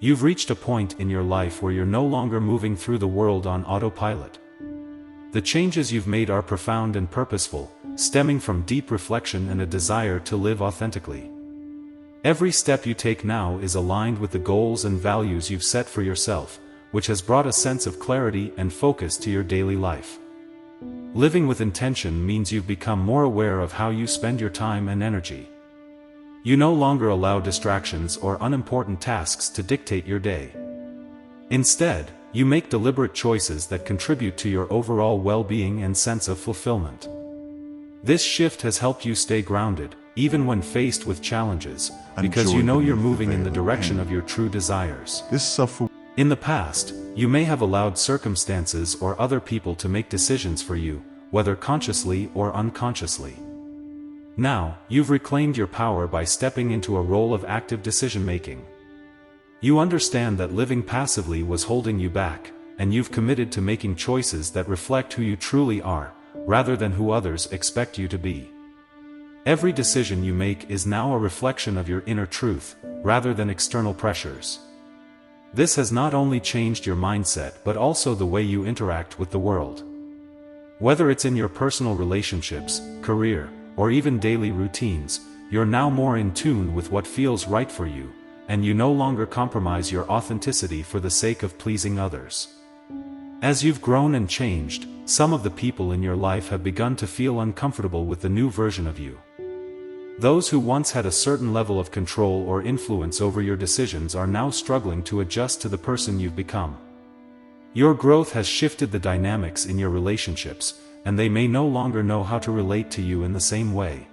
You've reached a point in your life where you're no longer moving through the world on autopilot. The changes you've made are profound and purposeful, stemming from deep reflection and a desire to live authentically. Every step you take now is aligned with the goals and values you've set for yourself, which has brought a sense of clarity and focus to your daily life. Living with intention means you've become more aware of how you spend your time and energy. You no longer allow distractions or unimportant tasks to dictate your day. Instead, you make deliberate choices that contribute to your overall well-being and sense of fulfillment. This shift has helped you stay grounded, even when faced with challenges, because you know you're moving in the direction of your true desires. In the past, you may have allowed circumstances or other people to make decisions for you, whether consciously or unconsciously. Now, you've reclaimed your power by stepping into a role of active decision-making. You understand that living passively was holding you back, and you've committed to making choices that reflect who you truly are, rather than who others expect you to be. Every decision you make is now a reflection of your inner truth, rather than external pressures. This has not only changed your mindset but also the way you interact with the world. Whether it's in your personal relationships, career, or even daily routines, you're now more in tune with what feels right for you, and you no longer compromise your authenticity for the sake of pleasing others. As you've grown and changed, some of the people in your life have begun to feel uncomfortable with the new version of you. Those who once had a certain level of control or influence over your decisions are now struggling to adjust to the person you've become. Your growth has shifted the dynamics in your relationships, and they may no longer know how to relate to you in the same way.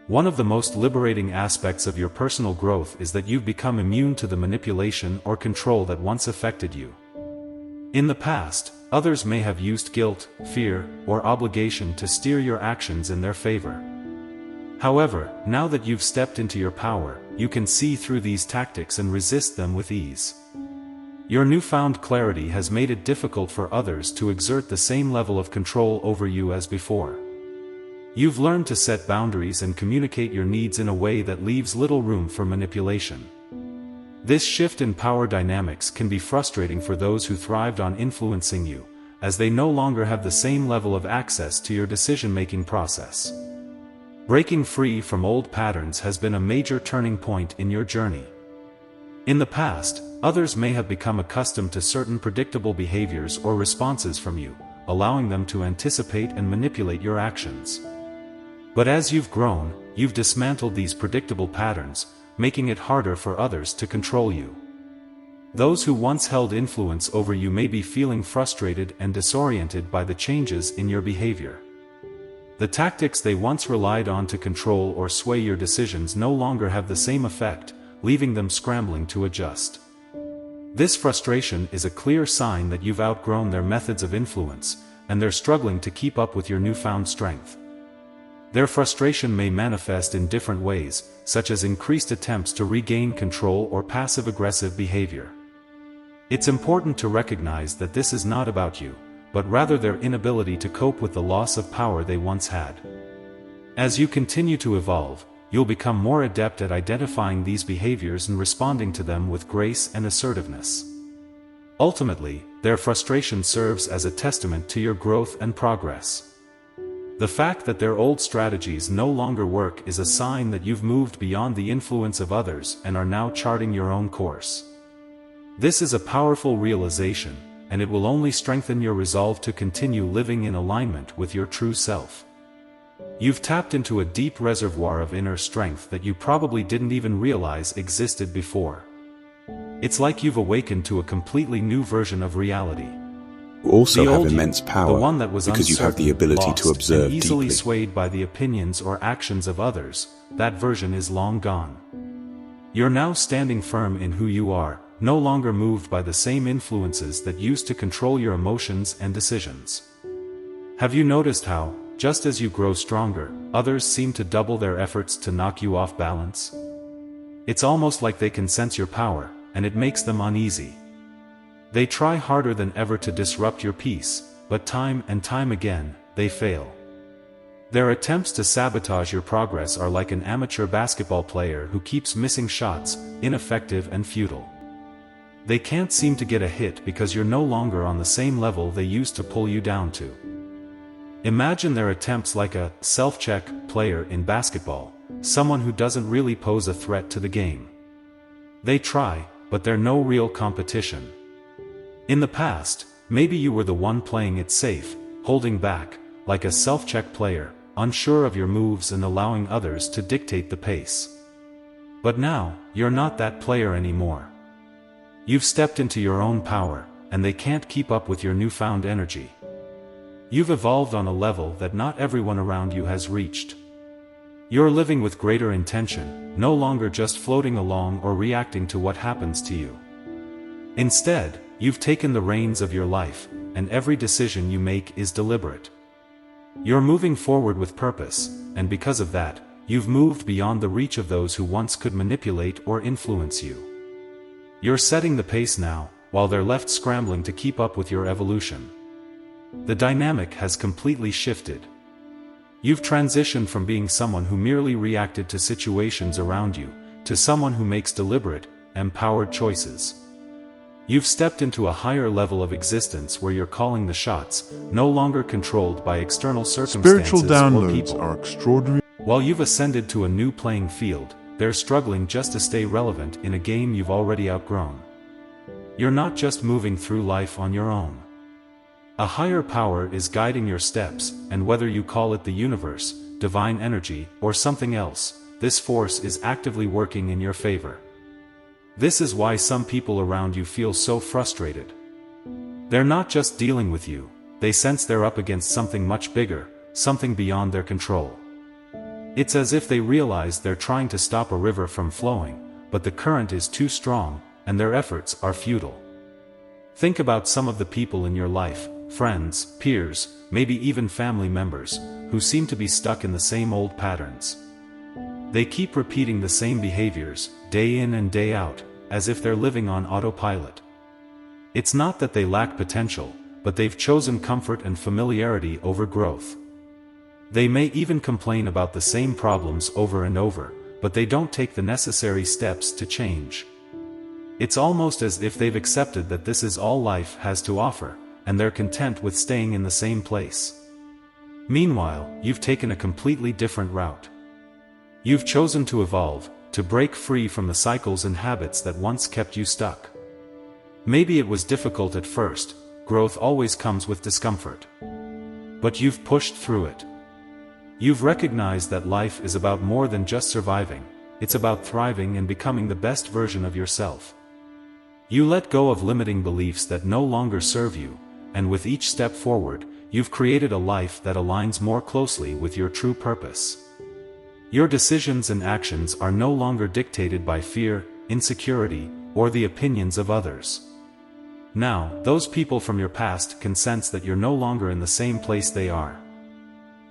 One of the most liberating aspects of your personal growth is that you've become immune to the manipulation or control that once affected you. In the past, others may have used guilt, fear, or obligation to steer your actions in their favor. However, now that you've stepped into your power, you can see through these tactics and resist them with ease. Your newfound clarity has made it difficult for others to exert the same level of control over you as before. You've learned to set boundaries and communicate your needs in a way that leaves little room for manipulation. This shift in power dynamics can be frustrating for those who thrived on influencing you, as they no longer have the same level of access to your decision-making process. Breaking free from old patterns has been a major turning point in your journey. In the past, others may have become accustomed to certain predictable behaviors or responses from you, allowing them to anticipate and manipulate your actions. But as you've grown, you've dismantled these predictable patterns, making it harder for others to control you. Those who once held influence over you may be feeling frustrated and disoriented by the changes in your behavior. The tactics they once relied on to control or sway your decisions no longer have the same effect, leaving them scrambling to adjust. This frustration is a clear sign that you've outgrown their methods of influence, and they're struggling to keep up with your newfound strength. Their frustration may manifest in different ways, such as increased attempts to regain control or passive-aggressive behavior. It's important to recognize that this is not about you, but rather their inability to cope with the loss of power they once had. As you continue to evolve, you'll become more adept at identifying these behaviors and responding to them with grace and assertiveness. Ultimately, their frustration serves as a testament to your growth and progress. The fact that their old strategies no longer work is a sign that you've moved beyond the influence of others and are now charting your own course. This is a powerful realization, and it will only strengthen your resolve to continue living in alignment with your true self. You've tapped into a deep reservoir of inner strength that you probably didn't even realize existed before. It's like you've awakened to a completely new version of reality. You also The have old you, immense power the one that was because you have the uncertain, ability to lost, observe and easily deeply. swayed by the opinions or actions of others. That version is long gone. You're now standing firm in who you are, no longer moved by the same influences that used to control your emotions and decisions. Have you noticed how, just as you grow stronger, others seem to double their efforts to knock you off balance? It's almost like they can sense your power, and it makes them uneasy. They try harder than ever to disrupt your peace, but time and time again, they fail. Their attempts to sabotage your progress are like an amateur basketball player who keeps missing shots, ineffective and futile. They can't seem to get a hit because you're no longer on the same level they used to pull you down to. Imagine their attempts like a self-check player in basketball, someone who doesn't really pose a threat to the game. They try, but they're no real competition. In the past, maybe you were the one playing it safe, holding back, like a self-check player, unsure of your moves and allowing others to dictate the pace. But now, you're not that player anymore. You've stepped into your own power, and they can't keep up with your newfound energy. You've evolved on a level that not everyone around you has reached. You're living with greater intention, no longer just floating along or reacting to what happens to you. Instead, you've taken the reins of your life, and every decision you make is deliberate. You're moving forward with purpose, and because of that, you've moved beyond the reach of those who once could manipulate or influence you. You're setting the pace now, while they're left scrambling to keep up with your evolution. The dynamic has completely shifted. You've transitioned from being someone who merely reacted to situations around you, to someone who makes deliberate, empowered choices. You've stepped into a higher level of existence where you're calling the shots, no longer controlled by external circumstances Spiritual or downloads people. are extraordinary. While you've ascended to a new playing field, they're struggling just to stay relevant in a game you've already outgrown. You're not just moving through life on your own. A higher power is guiding your steps, and whether you call it the universe, divine energy, or something else, this force is actively working in your favor. This is why some people around you feel so frustrated. They're not just dealing with you, they sense they're up against something much bigger, something beyond their control. It's as if they realize they're trying to stop a river from flowing, but the current is too strong, and their efforts are futile. Think about some of the people in your life, friends, peers, maybe even family members, who seem to be stuck in the same old patterns. They keep repeating the same behaviors, day in and day out, as if they're living on autopilot. It's not that they lack potential, but they've chosen comfort and familiarity over growth. They may even complain about the same problems over and over, but they don't take the necessary steps to change. It's almost as if they've accepted that this is all life has to offer, and they're content with staying in the same place. Meanwhile, you've taken a completely different route. You've chosen to evolve, to break free from the cycles and habits that once kept you stuck. Maybe it was difficult at first, growth always comes with discomfort. But you've pushed through it. You've recognized that life is about more than just surviving, it's about thriving and becoming the best version of yourself. You let go of limiting beliefs that no longer serve you, and with each step forward, you've created a life that aligns more closely with your true purpose. Your decisions and actions are no longer dictated by fear, insecurity, or the opinions of others. Now, those people from your past can sense that you're no longer in the same place they are.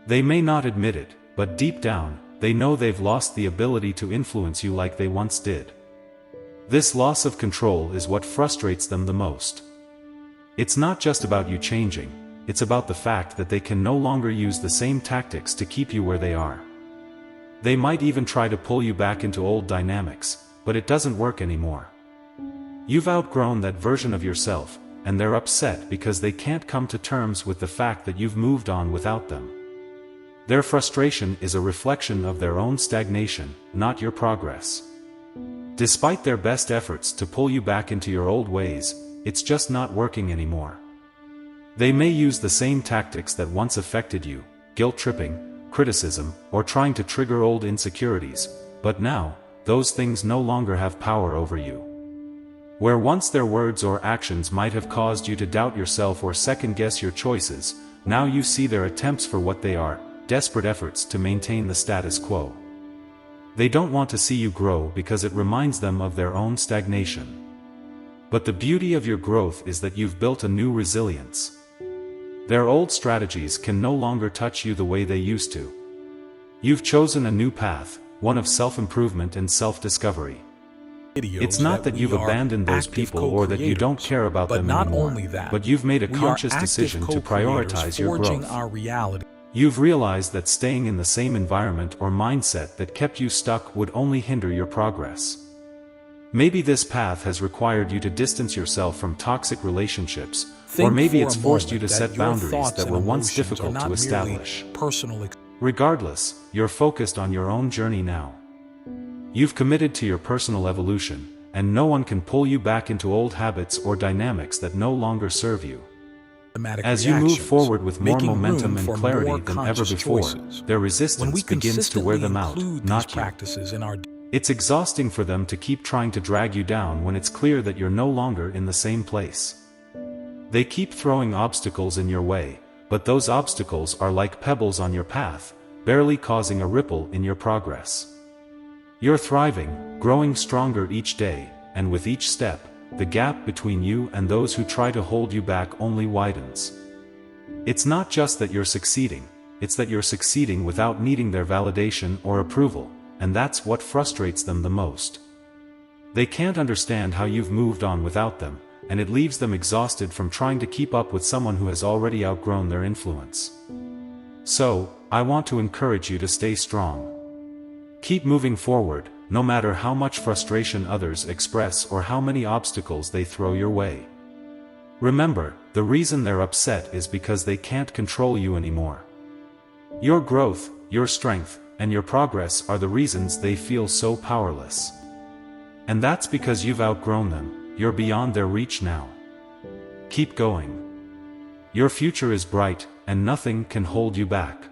They may not admit it, but deep down, they know they've lost the ability to influence you like they once did. This loss of control is what frustrates them the most. It's not just about you changing, it's about the fact that they can no longer use the same tactics to keep you where they are. They might even try to pull you back into old dynamics, but it doesn't work anymore. You've outgrown that version of yourself, and they're upset because they can't come to terms with the fact that you've moved on without them. Their frustration is a reflection of their own stagnation, not your progress. Despite their best efforts to pull you back into your old ways, it's just not working anymore. They may use the same tactics that once affected you, guilt-tripping, criticism, or trying to trigger old insecurities, but now, those things no longer have power over you. Where once their words or actions might have caused you to doubt yourself or second-guess your choices, now you see their attempts for what they are, desperate efforts to maintain the status quo. They don't want to see you grow because it reminds them of their own stagnation. But the beauty of your growth is that you've built a new resilience. Their old strategies can no longer touch you the way they used to. You've chosen a new path, one of self-improvement and self-discovery. It's not that you've abandoned those people or that you don't care about them anymore, but you've made a conscious decision to prioritize your growth. You've realized that staying in the same environment or mindset that kept you stuck would only hinder your progress. Maybe this path has required you to distance yourself from toxic relationships, or Think maybe for it's a forced you moment to that set your boundaries thoughts that and were once emotions are difficult not to merely establish. personal. Regardless, you're focused on your own journey now. You've committed to your personal evolution, and no one can pull you back into old habits or dynamics that no longer serve you. As you move forward with more momentum and clarity than ever before, their resistance begins to wear them out, not you. It's exhausting for them to keep trying to drag you down when it's clear that you're no longer in the same place. They keep throwing obstacles in your way, but those obstacles are like pebbles on your path, barely causing a ripple in your progress. You're thriving, growing stronger each day, and with each step, the gap between you and those who try to hold you back only widens. It's not just that you're succeeding, it's that you're succeeding without needing their validation or approval, and that's what frustrates them the most. They can't understand how you've moved on without them, and it leaves them exhausted from trying to keep up with someone who has already outgrown their influence. So, I want to encourage you to stay strong. Keep moving forward, no matter how much frustration others express or how many obstacles they throw your way. Remember, the reason they're upset is because they can't control you anymore. Your growth, your strength, and your progress are the reasons they feel so powerless. And that's because you've outgrown them, you're beyond their reach now. Keep going. Your future is bright, and nothing can hold you back.